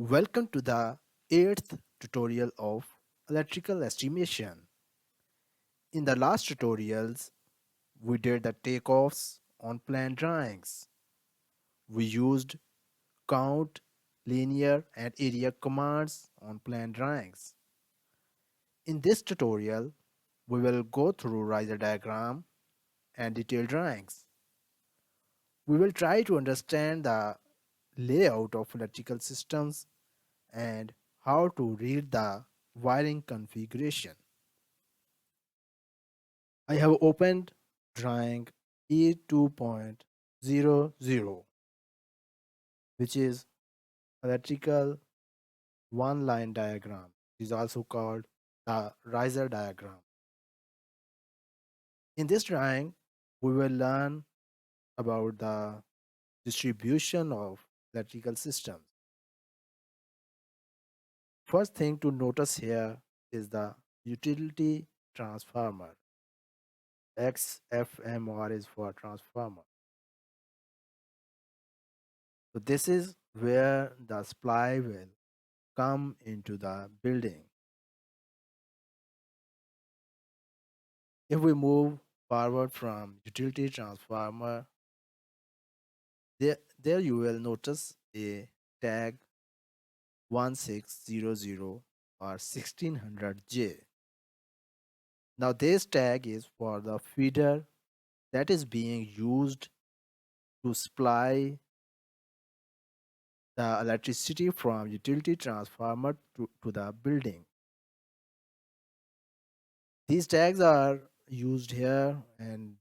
Welcome to the 8th tutorial of electrical estimation. In the last tutorials, we did the takeoffs on plan drawings. We used count, linear and area commands on plan drawings. In this tutorial, we will go through riser diagram and detailed drawings. We will try to understand the layout of electrical systems and how to read the wiring configuration. I have opened drawing E2.00, which is electrical one line diagram. It is also called the riser diagram. In this drawing, we will learn about the distribution of electrical systems. First thing to notice here is the utility transformer. XFMR is for transformer. So this is where the supply will come into the building. If we move forward from utility transformer, there you will notice a tag 1600 or 1600J. Now this tag is for the feeder that is being used to supply the electricity from utility transformer to the building. These tags are used here, and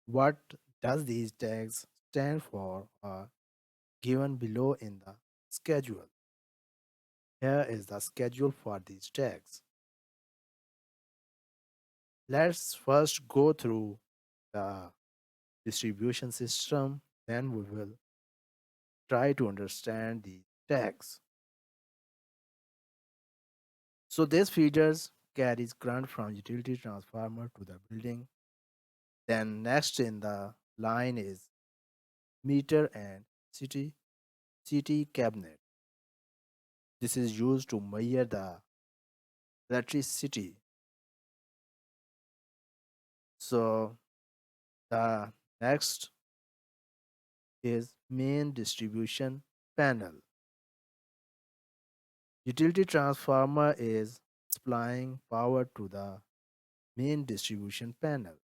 what does these tags stand for are given below in the schedule. Here is the schedule for these tags. Let's first go through the distribution system, then we will try to understand the tags. So these feeders carries current from utility transformer to the building. Then next in the line is meter and CT cabinet. This is used to measure the electricity. So the next is main distribution panel. Utility transformer is supplying power to the main distribution panel.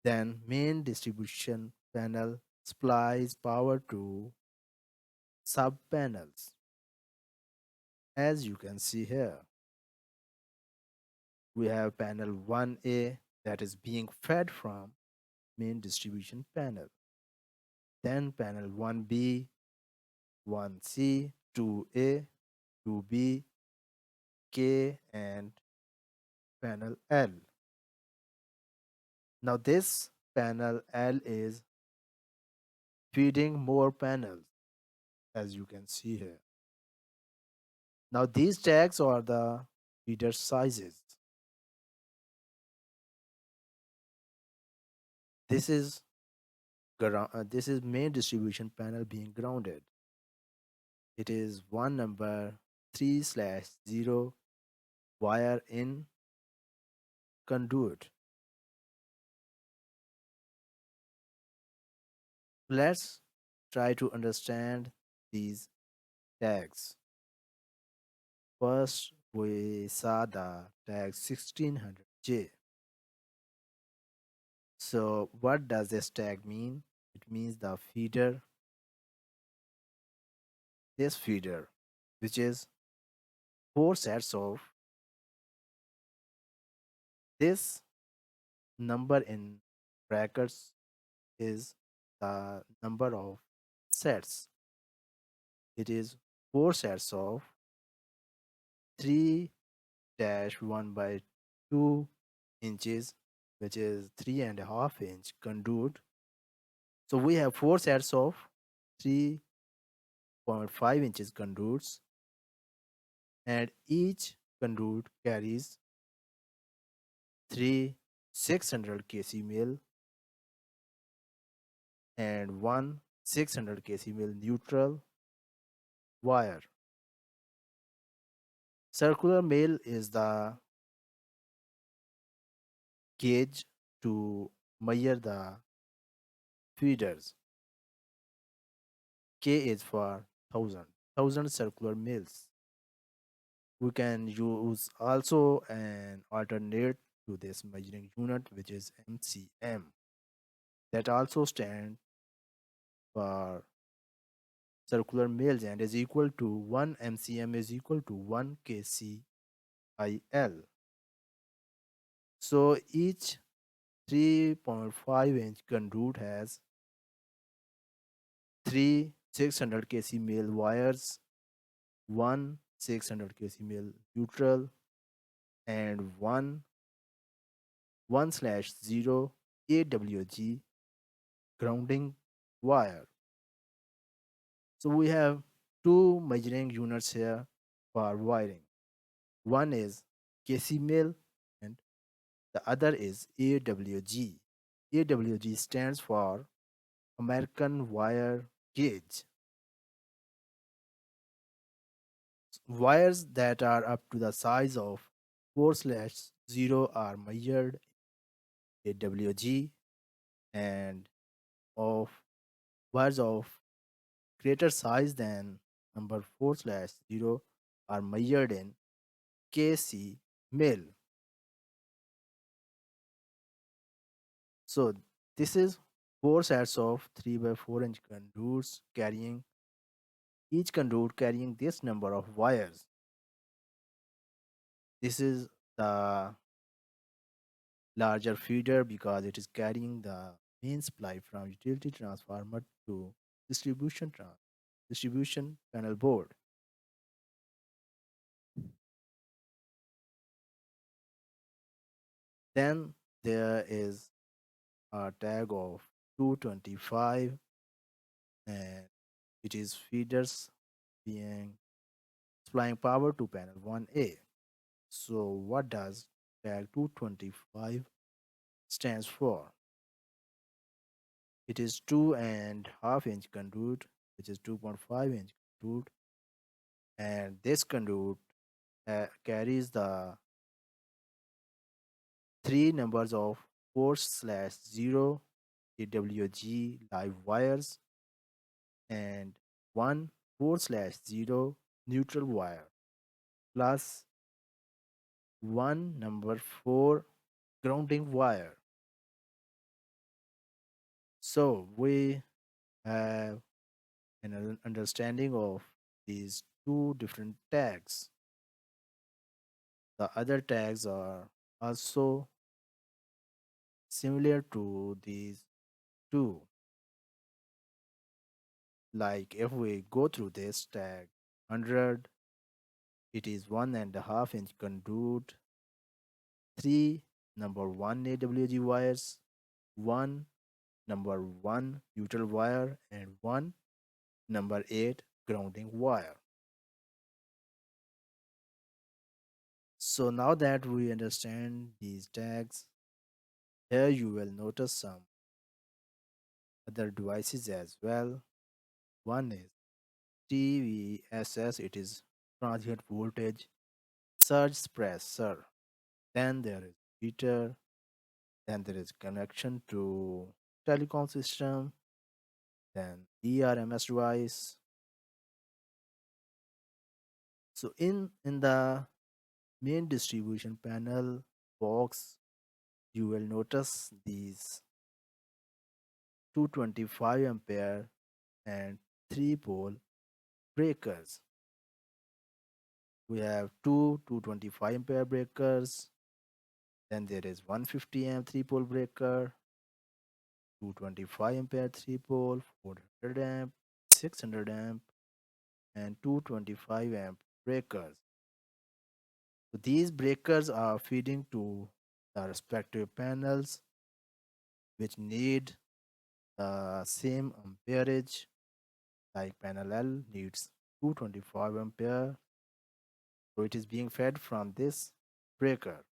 Then main distribution panel supplies power to sub panels. As you can see here, we have panel 1A that is being fed from main distribution panel. Then panel 1B, 1C, 2A, 2B, K and panel L. Now this panel L is feeding more panels, as you can see here. Now these tags are the feeder sizes. This is this is main distribution panel being grounded. It is one number 3/0 wire in conduit. Let's try to understand these tags. First, we saw the tag 1600J. So, what does this tag mean? It means the feeder, this feeder, which is four sets of this number in brackets is the number of sets. It is four sets of 3 1 by 2 inches, which is 3.5 inch conduit. So we have four sets of 3.5 inches conduits, and each conduit carries three 600 kc male and one 600 kc male neutral, wire. Circular mill is the gauge to measure the feeders. K is for thousand. Thousand circular mills. We can use also an alternate to this measuring unit, which is MCM. That also stands for circular mills and is equal to 1 MCM is equal to 1 KCIL. So each 3.5-inch conduit has three 600 kc male wires, one 600 kc male neutral, and one slash 0 AWG grounding wire. So we have two measuring units here for wiring. One is kc male and the other is AWG. AWG stands for American Wire Gauge. Wires that are up to the size of 4 slash 0 are measured AWG, and of wires of greater size than number 4 slash 0 are measured in KC mil. So this is four sets of 3 by 4-inch conduits carrying each conduit carrying this number of wires. This is the larger feeder because it is carrying the main supply from utility transformer to distribution panel board. Then there is a tag of 225 and it is feeders being supplying power to panel 1A. So what does tag 225 stands for? It is 2.5-inch conduit, which is 2.5-inch conduit, and this conduit carries the three numbers of 4 slash 0 AWG live wires and 1 4 slash 0 neutral wire plus 1 number 4 grounding wire. So we have an understanding of these two different tags. The other tags are also similar to these two. Like if we go through this tag 100, it is 1.5-inch conduit, three number 1 AWG wires, one number 1 neutral wire, and one number 8 grounding wire. So now that we understand these tags, here you will notice some other devices as well. One is TVSS, it is transient voltage surge suppressor. Then there is heater. Then there is connection to telecom system. Then ERMS device. So in the main distribution panel box, you will notice these 225 ampere and 3 pole breakers. We have two 225 ampere breakers. Then there is 150 amp 3 pole breaker, 225 ampere 3 pole, 400 amp, 600 amp, and 225 amp breakers. So these breakers are feeding to the respective panels which need the same amperage, like panel L needs 225 ampere, so it is being fed from this breaker.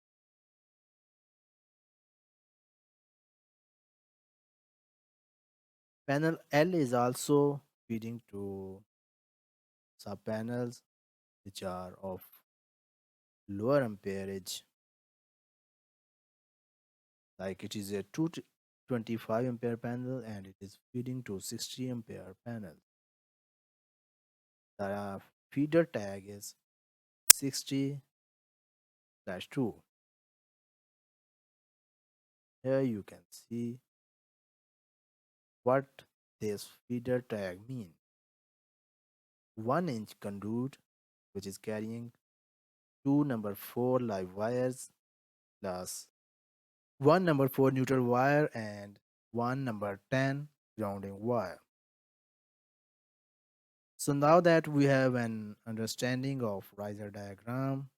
Panel L is also feeding to sub panels which are of lower amperage, like it is a 225 ampere panel and it is feeding to 60 ampere panel. The feeder tag is 60/2. Here you can see what this feeder tag means. 1-inch conduit which is carrying two number 4 live wires plus one number 4 neutral wire and one number 10 grounding wire. So now that we have an understanding of riser diagram,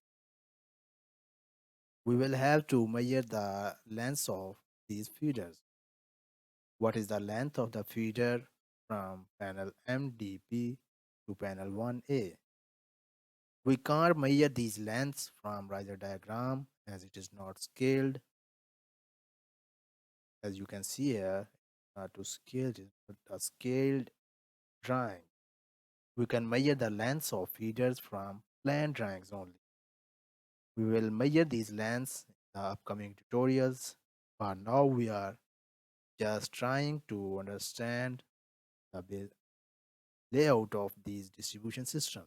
we will have to measure the length of these feeders. What is the length of the feeder from panel MDP to panel 1A? We can't measure these lengths from riser diagram as it is not scaled. As you can see here, to scale it, a scaled drawing. We can measure the lengths of feeders from plan drawings only. We will measure these lengths in the upcoming tutorials, but now we are just trying to understand the layout of these distribution systems.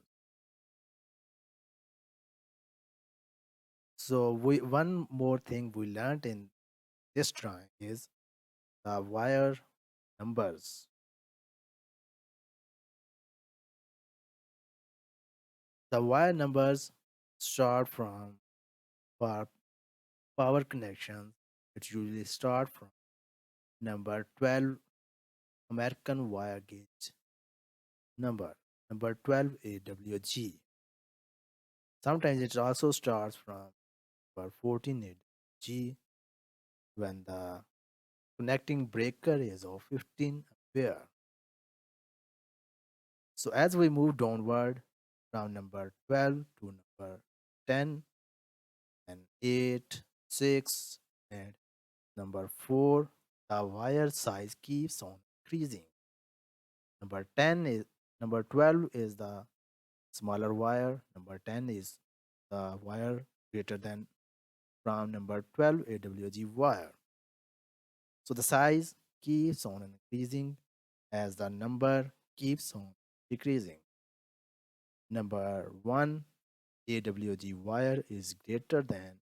So one more thing we learned in this drawing is the wire numbers. The wire numbers start from for power connections. It usually start from number 12 American wire gauge number 12 AWG. Sometimes it also starts from number 14 AWG when the connecting breaker is of 15 ampere. So as we move downward from number 12 to number 10 and 8, 6 and number 4, the wire size keeps on increasing. Number 10 is number 12 is the smaller wire. Number 10 is the wire greater than from number 12 AWG wire. So the size keeps on increasing as the number keeps on decreasing. Number 1 AWG wire is greater than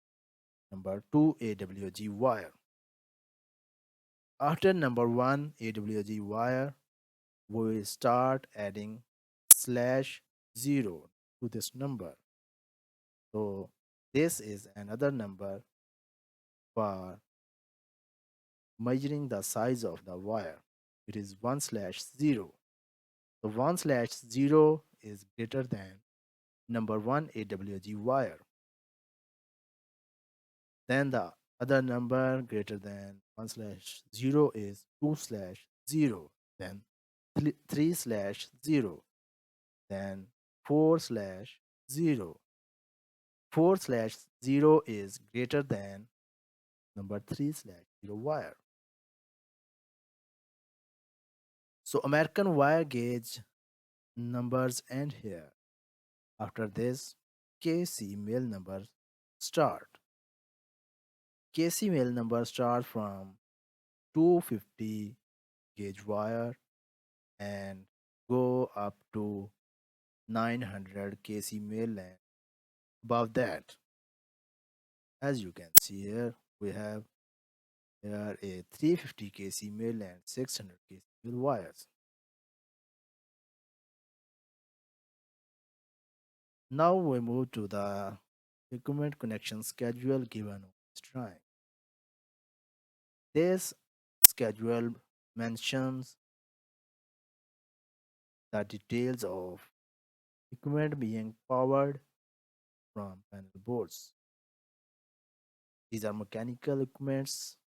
number 2 AWG wire. After number 1 AWG wire, we start adding slash 0 to this number. So this is another number for measuring the size of the wire. It is 1/0. So 1/0 is greater than number 1 AWG wire. Then the other number greater than 1/0 is 2/0. Then 3/0. Then 4/0. 4/0 is greater than number 3/0 wire. So American wire gauge numbers end here. After this, KC male numbers start. KC male numbers start from 250 gauge wire and go up to 900 kc male length. Above that, as you can see here, we have here a 350 kc male and 600 kc male wires. Now we move to the equipment connection schedule given on this drawing. This schedule mentions the details of equipment being powered from panel boards. These are mechanical equipments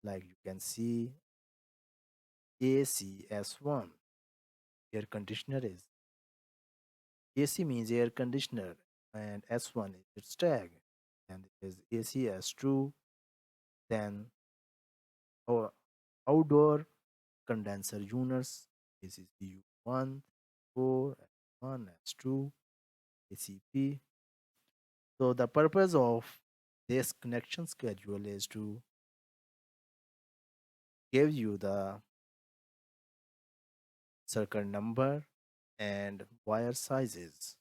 like you can see ACS1. Air conditioner is AC means air conditioner and S1 is its tag and it is ACS2. Then our outdoor condenser units, this is U1, 4 S1, S2, ACP. So the purpose of this connection schedule is to give you the circuit number and wire sizes.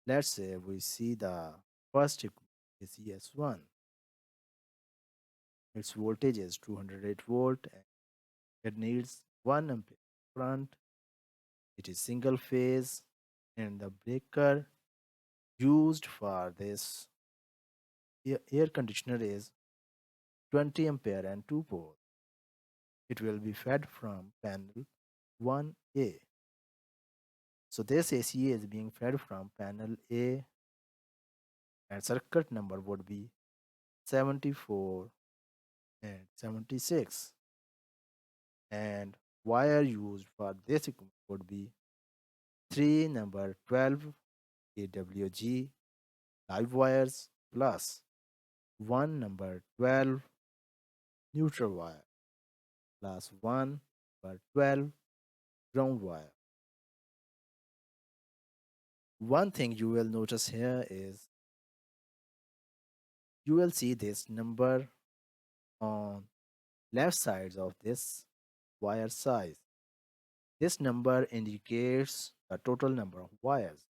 Let's say we see the first is ES1. Its voltage is 208 volt and it needs 1 ampere current. It is single phase and the breaker used for this air conditioner is 20 ampere and 2 pole. It will be fed from panel 1A. So this ACA is being fed from panel A and circuit number would be 74 and 76. And wire used for this equipment would be 3 number 12 AWG live wires plus 1 number 12 neutral wire plus 1 number 12 ground wire. One thing you will notice here is you will see this number on left sides of this wire size. This number indicates the total number of wires.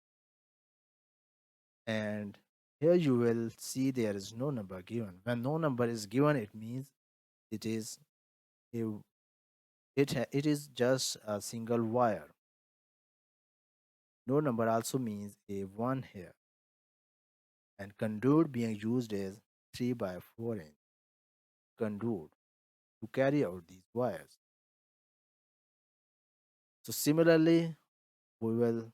And here you will see there is no number given. When no number is given, it means it is a, it is just a single wire. No number also means a one here. And conduit being used is 3 by 4 inch conduit to carry out these wires. So similarly, we will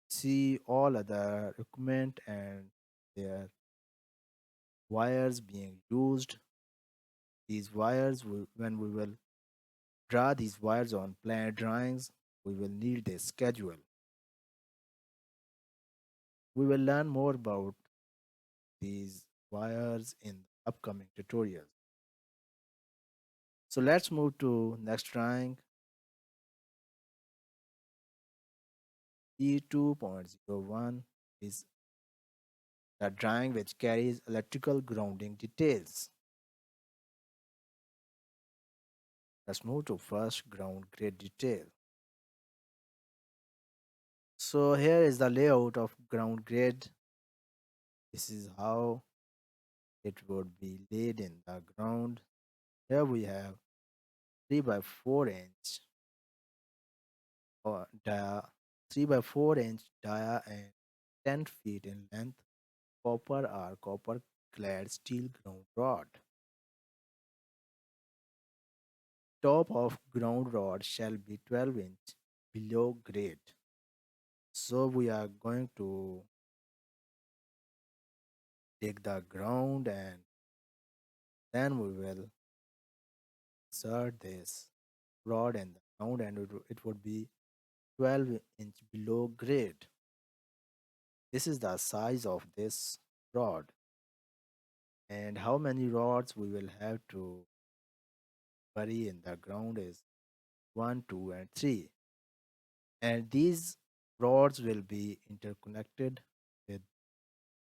see all other equipment and their wires being used. These wires, when we will draw these wires on plan drawings, we will need a schedule. We will learn more about these wires in the upcoming tutorials. So let's move to next drawing. E2.01 is the drawing which carries electrical grounding details. Let's move to first ground grid detail. So here is the layout of ground grid. This is how it would be laid in the ground. Here we have 3 by 4 inch or dia 3 by 4 inch dia and 10 feet in length copper or copper clad steel ground rod. Top of ground rod shall be 12-inch below grade. So we are going to take the ground and then we will insert this rod in the ground and it would be 12-inch below grade. This is the size of this rod and how many rods we will have to bury in the ground is 1, 2 and 3. And these rods will be interconnected with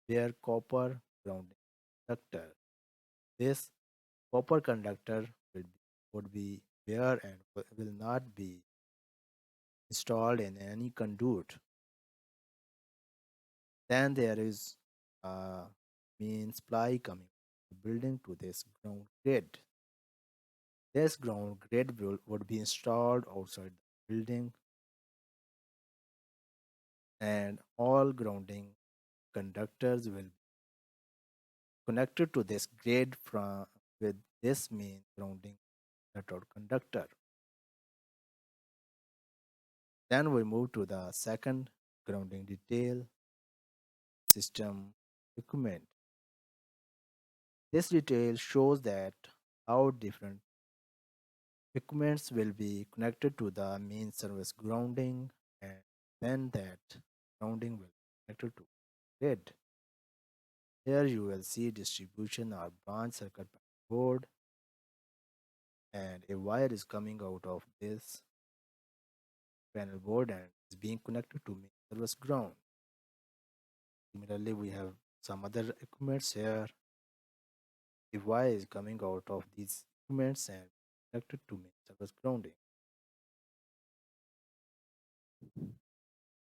bare copper grounding conductor. This copper conductor would be bare and will not be installed in any conduit. Then there is a main supply coming from the building to this ground grid. This ground grid would be installed outside the building and all grounding conductors will be connected to this grid from with this main grounding method conductor. Then we move to the second grounding detail system equipment. This detail shows that how different equipments will be connected to the main service grounding and then that grounding will be connected to grid. Here you will see distribution or branch circuit board and a wire is coming out of this panel board and is being connected to main service ground. Similarly, we have some other equipments here. Device coming out of these equipments and connected to main service grounding.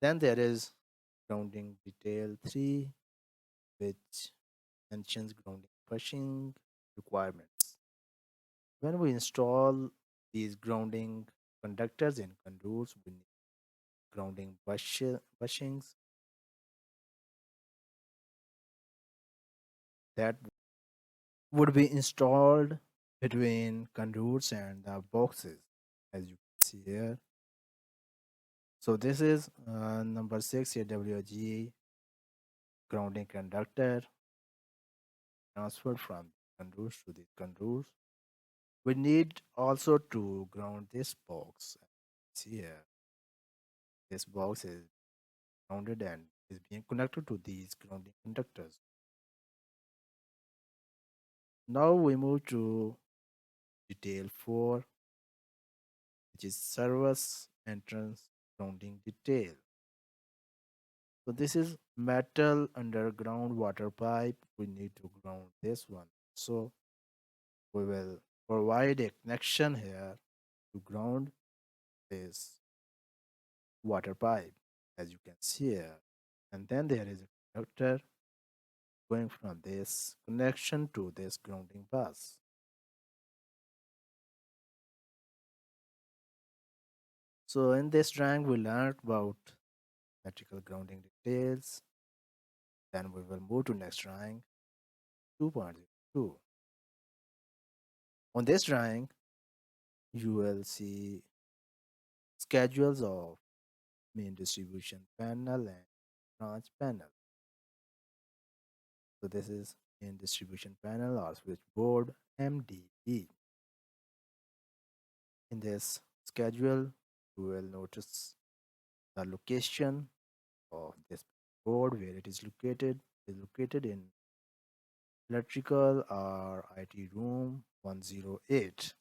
Then there is grounding detail 3, which mentions grounding bushing requirements. When we install these grounding conductors in conduits, we need grounding bushings that would be installed between conduits and the boxes, as you can see here. So this is number 6 AWG grounding conductor transferred from conduits to these conduits. We need also to ground this box. See here, this box is grounded and is being connected to these grounding conductors. Now we move to detail 4, which is service entrance grounding detail. So this is metal underground water pipe. We need to ground this one. So we will provide a connection here to ground this water pipe, as you can see here. And then there is a conductor going from this connection to this grounding bus. So in this drawing, we learned about electrical grounding details. Then we will move to next drawing 2.02. On this drawing, you will see schedules of main distribution panel and branch panel. So this is main distribution panel or switchboard MDB. In this schedule, you will notice the location of this board where it is located. It is located in electrical or IT room 108.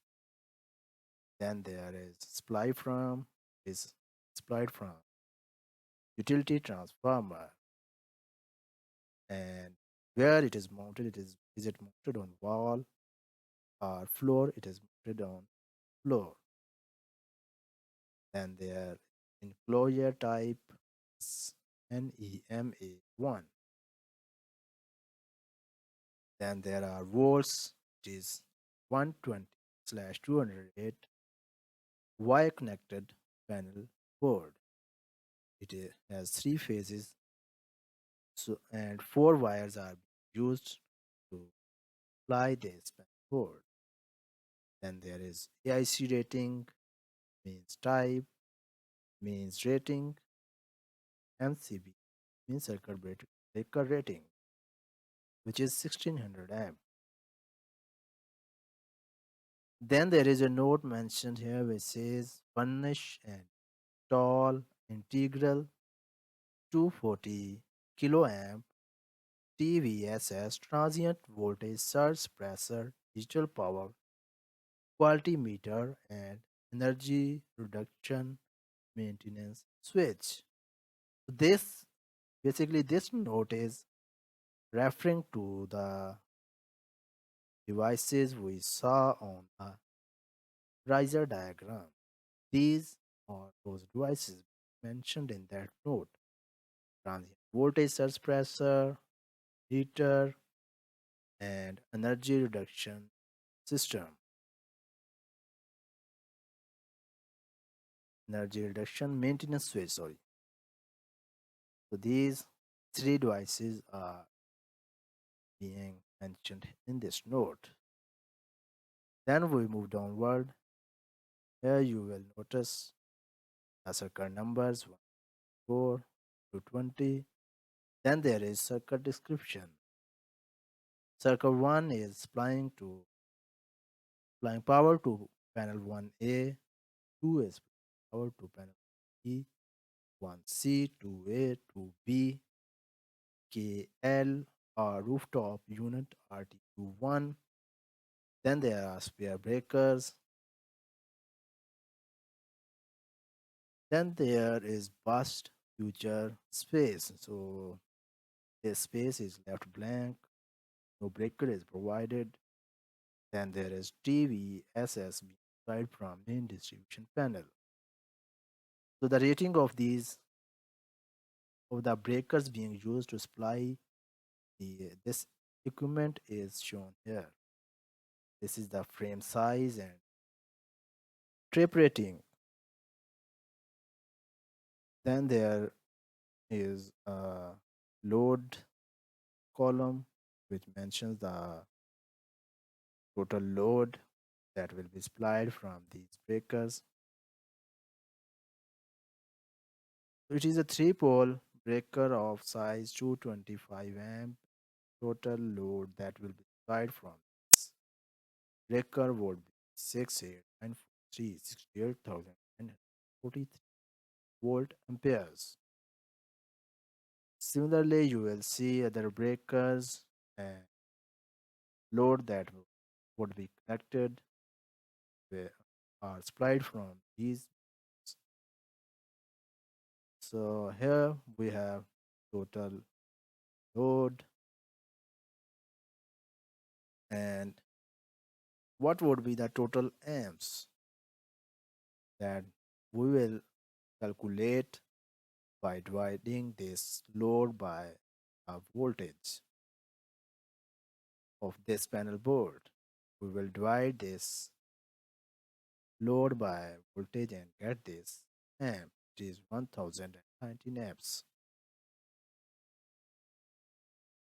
Then there is supplied from utility transformer, and where it is mounted, is it mounted on wall or floor? It is mounted on floor. Then there enclosure type is NEMA1. Then there are volts, which is 120/208 wire connected panel board. It has three phases, so and four wires are used to supply this panel board. Then there is AIC rating, means type, means rating, MCB, means circuit breaker rating, which is 1600 amp. Then there is a note mentioned here which says furnish and tall integral 240 kiloamp TVSS transient voltage surge suppressor digital power quality meter and energy reduction maintenance switch. This basically this note is referring to the devices we saw on the riser diagram. These are those devices mentioned in that note: transient voltage surge suppressor, heater, and energy reduction system. Energy reduction maintenance switch, sorry. So these three devices are being mentioned in this note. Then we move downward. Here you will notice the circuit numbers 1, 4 to 20. Then there is circuit description. Circuit 1 is supplying power to panel 1A, 2 is power to panel B, 1C, 2A, 2B, KL or rooftop unit RTU1. Then there are spare breakers. Then there is vast future space. So this space is left blank, no breaker is provided. Then there is TVSS being supplied from main distribution panel. So the rating of these of the breakers being used to supply this equipment is shown here. This is the frame size and trip rating. Then there is a load column which mentions the total load that will be supplied from these breakers. It is a three pole breaker of size 225 amp. Total load that will be supplied from this breaker would be 68,943 volt amperes. Similarly, you will see other breakers and load that would be connected with, are supplied from these. So here we have total load and what would be the total amps that we will calculate by dividing this load by a voltage of this panel board. We will divide this load by voltage and get this amp. It is 1019 amps.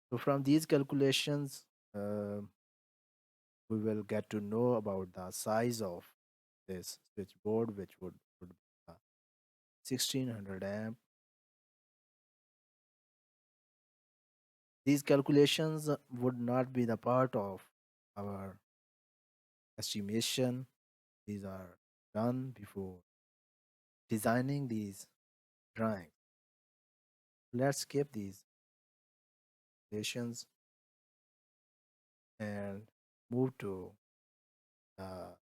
So from these calculations, uh, we will get to know about the size of this switchboard, which would be a 1600 amp. These calculations would not be the part of our estimation. These are done before designing these drawings. Let's skip these calculations and move to the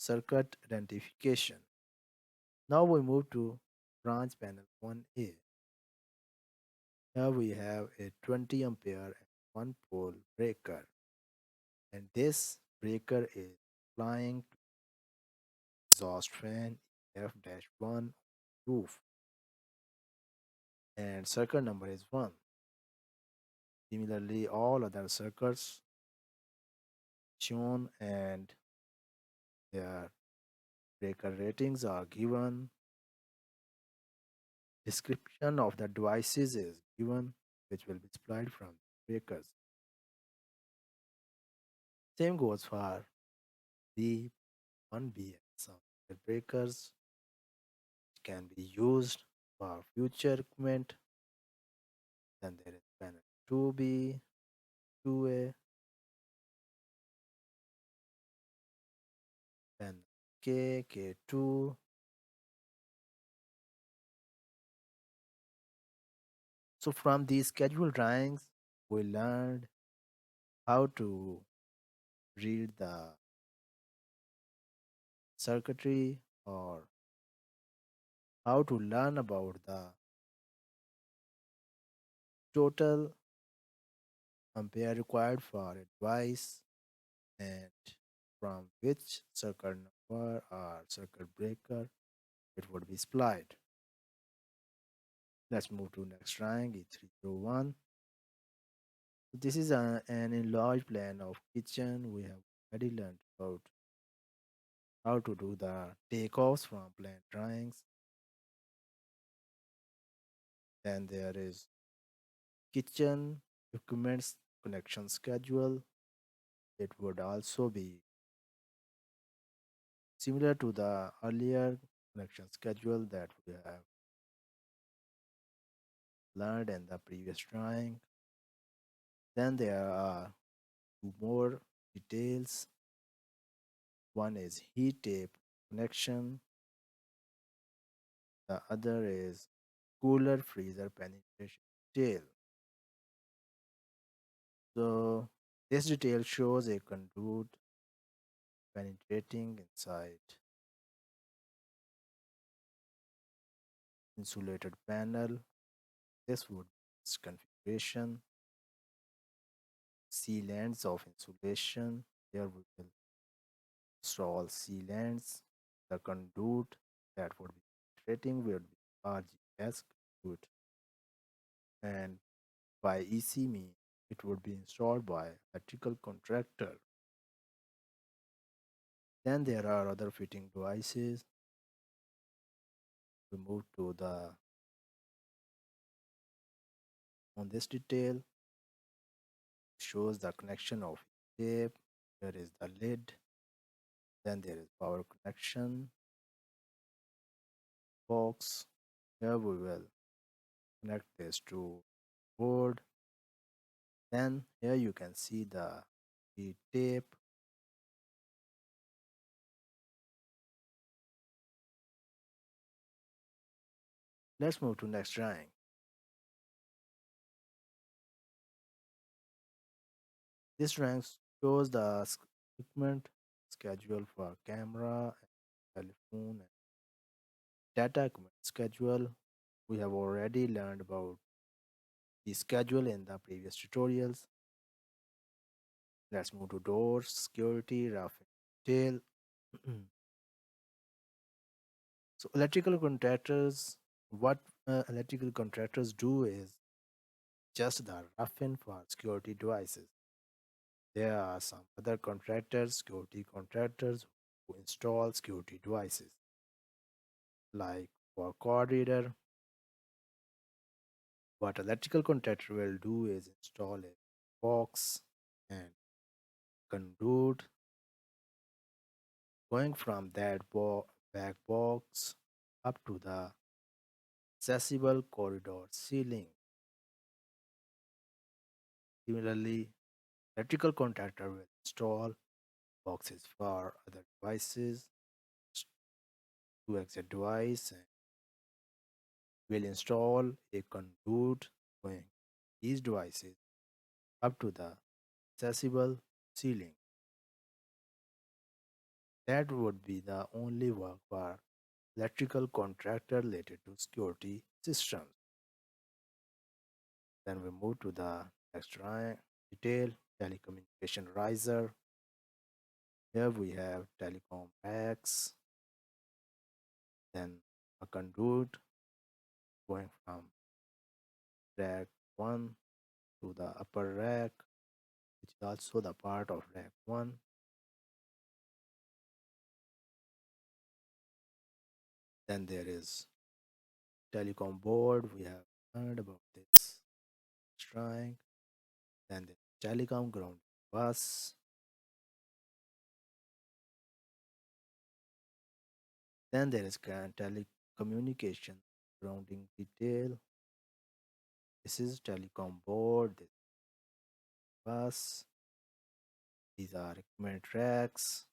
circuit identification. Now we move to branch panel 1A. Here we have a 20 ampere and 1 pole breaker, and this breaker is applying to exhaust fan F-1 roof, and circuit number is 1. Similarly, all other circuits shown and their breaker ratings are given. Description of the devices is given, which will be supplied from breakers. Same goes for B, 1B and some other breakers can be used for future equipment. Then there is panel 2B, 2A, panel K, K2. So from these schedule drawings, we learned how to read the circuitry or how to learn about the total ampere required for a device and from which circuit number or circuit breaker it would be supplied. Let's move to next drawing, E301. This is an enlarged plan of kitchen. We have already learned about how to do the takeoffs from plan drawings. Then there is kitchen equipments connection schedule. It would also be similar to the earlier connection schedule that we have learned in the previous drawing. Then there are two more details. One is heat tape connection. The other is cooler freezer penetration detail. So this detail shows a conduit penetrating inside insulated panel. This would be its configuration. Sealants of insulation. Here we will install sealants. The conduit that would be penetrating would be RGS conduit, and by EC mean it would be installed by electrical contractor. Then there are other fitting devices. We move to the on this detail shows the connection of tape. There is the lid. Then there is power connection box. Here we will connect this to board. Then here you can see the tape. Let's move to next drawing. This drawing shows the equipment schedule for camera, telephone, and data equipment schedule. We have already learned about the schedule in the previous tutorials. Let's move to doors, security, rough and detail. So electrical contractors, what electrical contractors do is just the roughing for security devices. There are some other contractors, security contractors, who install security devices. Like for card reader, what electrical contractor will do is install a box and conduit going from that back box up to the accessible corridor ceiling. Similarly, electrical contractor will install boxes for other devices to exit device and will install a conduit going these devices up to the accessible ceiling. That would be the only work for electrical contractor related to security systems. Then we move to the next detail telecommunication riser. Here we have telecom racks, then a conduit going from rack 1 to the upper rack, which is also the part of rack 1. Then there is telecom board. We have heard about this drawing. Then the telecom ground bus. Then there is telecommunication grounding detail. This is telecom board, this bus. These are equipment tracks.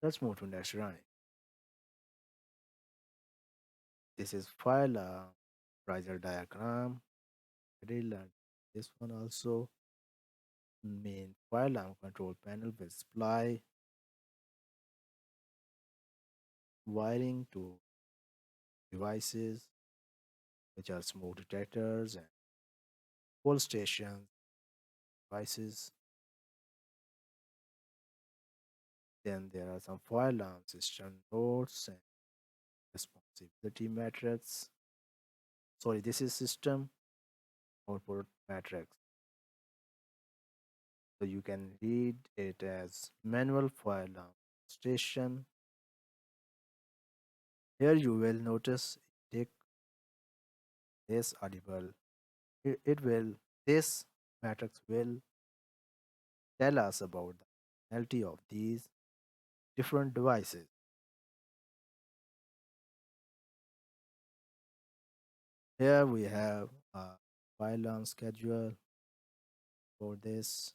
Let's move to next drawing. This is file riser diagram. I did learn this one also. Main file arm control panel will supply wiring to devices which are smoke detectors and pull stations devices. Then there are some fire alarm system nodes and responsibility matrix. Sorry, this is system output matrix. So you can read it as manual fire alarm station. Here you will notice take this audible. It will this matrix will tell us about the functionality of these different devices. Here we have a fire alarm schedule for this.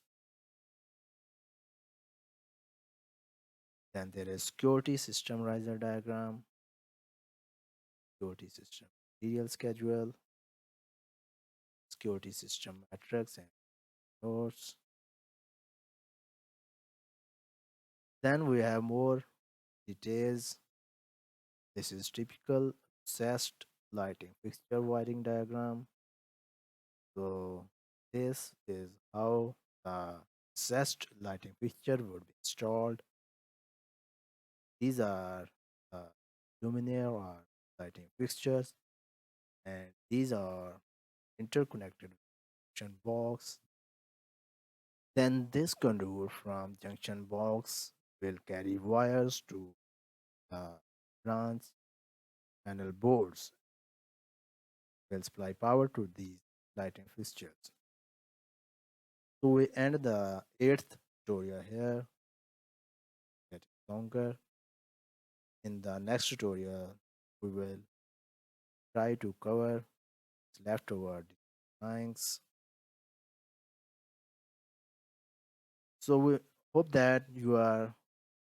Then there is security system riser diagram, security system serial schedule, security system matrix and nodes. Then we have more details. This is typical recessed lighting fixture wiring diagram. So this is how the recessed lighting fixture would be installed. These are luminaire or lighting fixtures, and these are interconnected junction box. Then this conduit from junction box will carry wires to the branch panel boards, will supply power to these lighting fixtures. So we end the eighth tutorial here, getting longer. In the next tutorial, we will try to cover leftover drawings. So we hope that you are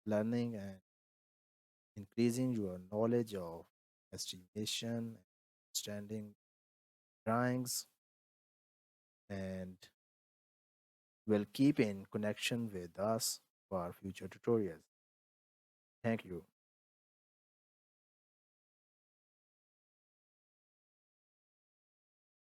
learning and increasing your knowledge of estimation, understanding drawings, and will keep in connection with us for future tutorials. Thank you.